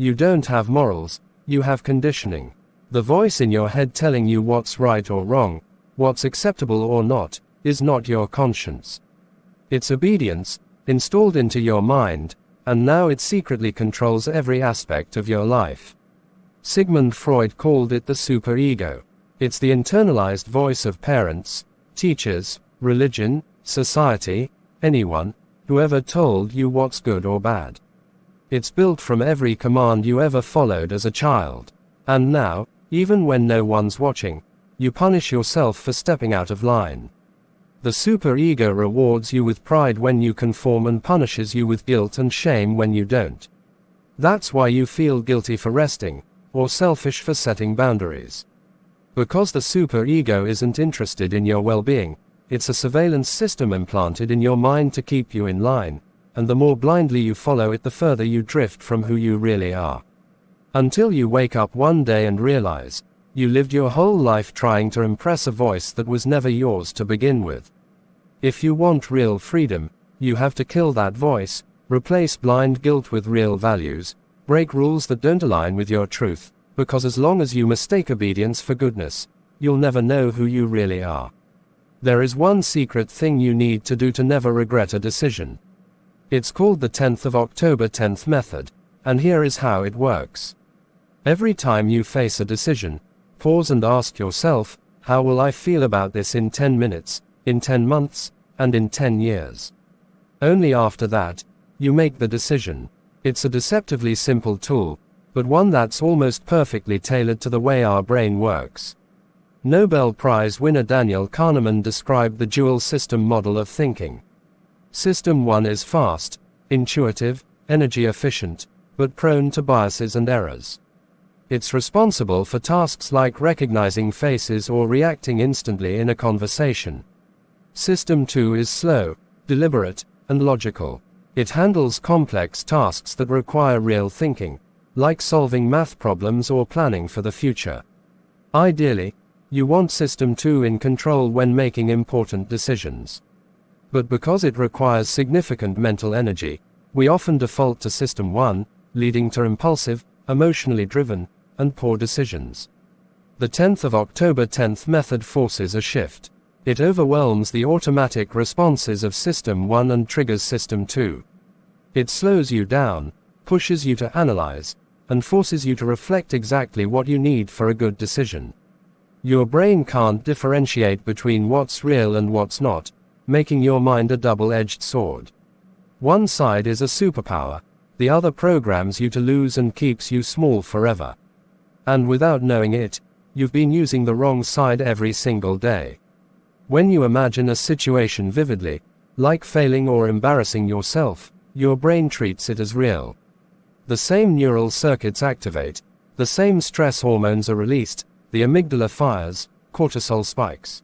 You don't have morals, you have conditioning. The voice in your head telling you what's right or wrong, what's acceptable or not, is not your conscience. It's obedience, installed into your mind, and now it secretly controls every aspect of your life. Sigmund Freud called it the superego. It's the internalized voice of parents, teachers, religion, society, anyone, whoever told you what's good or bad. It's built from every command you ever followed as a child. And now, even when no one's watching, you punish yourself for stepping out of line. The superego rewards you with pride when you conform and punishes you with guilt and shame when you don't. That's why you feel guilty for resting, or selfish for setting boundaries. Because the superego isn't interested in your well-being, it's a surveillance system implanted in your mind to keep you in line, and the more blindly you follow it, the further you drift from who you really are. Until you wake up one day and realize, you lived your whole life trying to impress a voice that was never yours to begin with. If you want real freedom, you have to kill that voice, replace blind guilt with real values, break rules that don't align with your truth, because as long as you mistake obedience for goodness, you'll never know who you really are. There is one secret thing you need to do to never regret a decision. It's called the 10th of October 10th method, and here is how it works. Every time you face a decision, pause and ask yourself, how will I feel about this in 10 minutes, in 10 months, and in 10 years? Only after that, you make the decision. It's a deceptively simple tool, but one that's almost perfectly tailored to the way our brain works. Nobel Prize winner Daniel Kahneman described the dual system model of thinking. System 1 is fast, intuitive, energy efficient, but prone to biases and errors. It's responsible for tasks like recognizing faces or reacting instantly in a conversation. System 2 is slow, deliberate, and logical. It handles complex tasks that require real thinking, like solving math problems or planning for the future. Ideally, you want System 2 in control when making important decisions. But because it requires significant mental energy, we often default to System 1, leading to impulsive, emotionally driven, and poor decisions. The 10th of October 10th method forces a shift. It overwhelms the automatic responses of System 1 and triggers System 2. It slows you down, pushes you to analyze, and forces you to reflect exactly what you need for a good decision. Your brain can't differentiate between what's real and what's not, making your mind a double-edged sword. One side is a superpower, the other programs you to lose and keeps you small forever. And without knowing it, you've been using the wrong side every single day. When you imagine a situation vividly, like failing or embarrassing yourself, your brain treats it as real. The same neural circuits activate, the same stress hormones are released, the amygdala fires, cortisol spikes.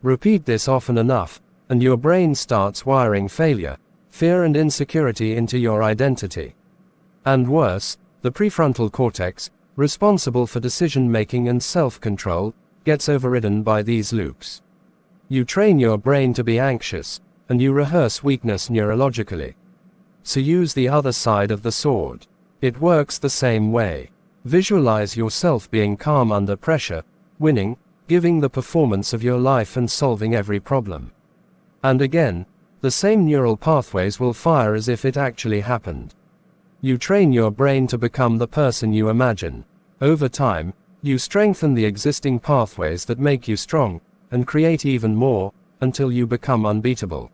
Repeat this often enough, and your brain starts wiring failure, fear and insecurity into your identity. And worse, the prefrontal cortex, responsible for decision-making and self-control, gets overridden by these loops. You train your brain to be anxious, and you rehearse weakness neurologically. So use the other side of the sword. It works the same way. Visualize yourself being calm under pressure, winning, giving the performance of your life and solving every problem. And again, the same neural pathways will fire as if it actually happened. You train your brain to become the person you imagine. Over time, you strengthen the existing pathways that make you strong, and create even more, until you become unbeatable.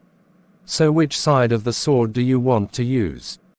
So which side of the sword do you want to use?